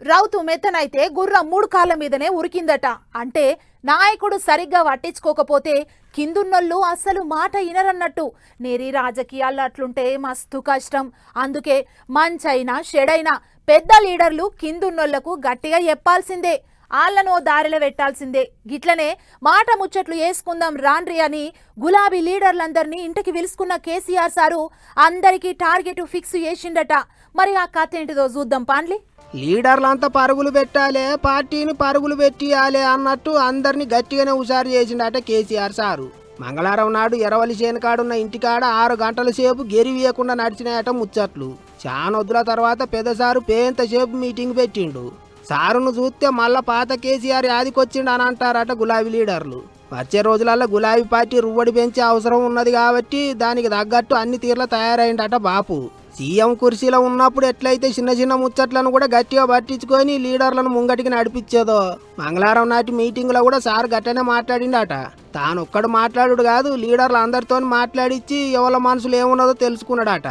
రౌతు మెత్తనైతే గుర్రం 3 కాళ్ళ మీదనే ఉరికిందట. అంటే నాయకుడు సరిగ్గా పట్టించుకోకపోతే కిందున్నోళ్ళు అస్సలు మాట ఇనరన్నట్టు. నేరి రాజకీయాల్లో అట్లుంటే మస్తు కష్టం. అందుకే మంచైనా చెడైనా పెద్ద లీడర్లు కిందున్నోళ్లకు గట్టిగా చెప్పాల్సిందే, ఆళ్లను దారిలో పెట్టాల్సిందే. గిట్లనే మాట ముచ్చట్లు వేసుకుందాం రాండ్రి అని గులాబీ లీడర్లందరినీ ఇంటికి పిలుచుకున్న కేసీఆర్ సారు అందరికీ టార్గెట్ ఫిక్స్ చేసిండట. మరి ఆ కథ ఏంటిదో చూద్దాం పాండ్లి. లీడర్లంతా పరుగులు పెట్టాలే, పార్టీని పరుగులు పెట్టియాలే అన్నట్టు అందరినీ గట్టిగానే హుషారు చేసిండట కేసీఆర్ సారు. మంగళవారం నాడు ఎరవలి చేనుకాడున్న ఇంటికాడ 6 గంటల సేపు గెరివీయకుండా నడిచినాయట ముచ్చట్లు. చానొద్దుల తర్వాత పెద్దసారు పేంత సేపు మీటింగ్ పెట్టిండు. సారును చూస్తే మళ్ళా పాత కేసీఆర్ యాదికొచ్చిండు అని అంటారట గులాబీ లీడర్లు. వచ్చే రోజులలో గులాబీ పార్టీ రువ్వడి పెంచే అవసరం ఉన్నది కాబట్టి దానికి తగ్గట్టు అన్ని తీర్ల తయారైందట బాపు. సీఎం కుర్చీలో ఉన్నప్పుడు ఎట్లయితే చిన్న చిన్న ముచ్చట్లను కూడా గట్టిగా పట్టించుకొని లీడర్లను ముంగటికి నడిపించేదో మంగళవారం నాటి మీటింగ్లో కూడా సార్ గట్టనే మాట్లాడిండట. తానొక్కడు మాట్లాడు కాదు, లీడర్లు అందరితో మాట్లాడిచ్చి ఎవరి మనసులు ఏమున్నదో తెలుసుకున్నాడట.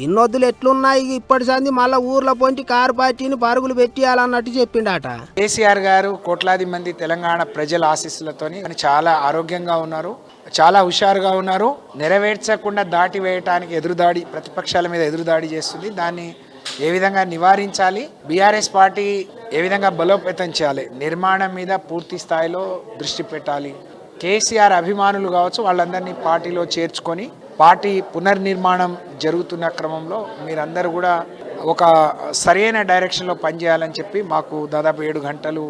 ఇన్నొద్దులు ఎట్లున్నాయి ఇప్పటి సంది మళ్ళా ఊర్లో పొంటి కారు పార్టీని పరుగులు పెట్టియాలన్నట్టు చెప్పిండట. కేసీఆర్ గారు కోట్లాది మంది తెలంగాణ ప్రజల ఆశీస్సులతోని చాలా ఆరోగ్యంగా ఉన్నారు, చాలా హుషారుగా ఉన్నారు. నెరవేర్చకుండా దాటి వేయటానికి ఎదురుదాడి, ప్రతిపక్షాల మీద ఎదురుదాడి చేస్తుంది. దాన్ని ఏ విధంగా నివారించాలి, బీఆర్ఎస్ పార్టీ ఏ విధంగా బలోపేతం చేయాలి, నిర్మాణం మీద పూర్తి స్థాయిలో దృష్టి పెట్టాలి. కేసీఆర్ అభిమానులు కావచ్చు, వాళ్ళందరినీ పార్టీలో చేర్చుకొని పార్టీ పునర్నిర్మాణం జరుగుతున్న క్రమంలో మీరందరూ కూడా ఒక సరైన డైరెక్షన్లో పనిచేయాలని చెప్పి మాకు దాదాపు 7 గంటలు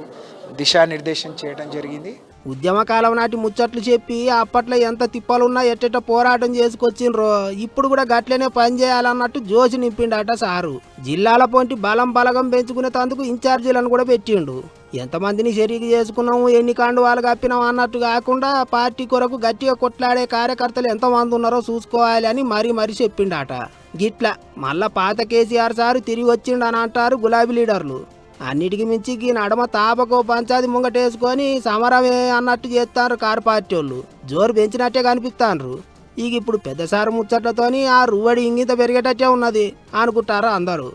దిశానిర్దేశం చేయడం జరిగింది. ఉద్యమకాలం నాటి ముచ్చట్లు చెప్పి అప్పట్లో ఎంత తిప్పలున్నా ఎట్టెట పోరాటం చేసుకొచ్చిండ్రో ఇప్పుడు కూడా గట్లనే పనిచేయాలన్నట్టు జోసి నింపిండట సారు. జిల్లాల పొంటి బలగం పెంచుకునేందుకు ఇన్ఛార్జీలను కూడా పెట్టిండు. ఎంతమందిని షరీకు చేసుకున్నాము, ఎన్ని కండువాలు కప్పినాం అన్నట్టు కాకుండా పార్టీ కొరకు గట్టిగా కొట్లాడే కార్యకర్తలు ఎంతమంది ఉన్నారో చూసుకోవాలి అని మరీ చెప్పిండట. గిట్లా మళ్ళా పాత కేసీఆర్ సారు తిరిగి వచ్చిండని అంటారు గులాబీ లీడర్లు. అన్నిటికి మించి ఈ నడమ తాపకో పంచాది ముంగటేసుకొని సమరమే అన్నట్టు చేస్తారు కారు పార్టీ వాళ్ళు. జోరు పెంచినట్టే కనిపిస్తాండ్రు. ఇప్పుడు పెద్దసారు ముచ్చట్లతోని ఆ రువ్వడి ఇంగిత పెరిగేటట్టే ఉన్నది అనుకుంటారు అందరూ.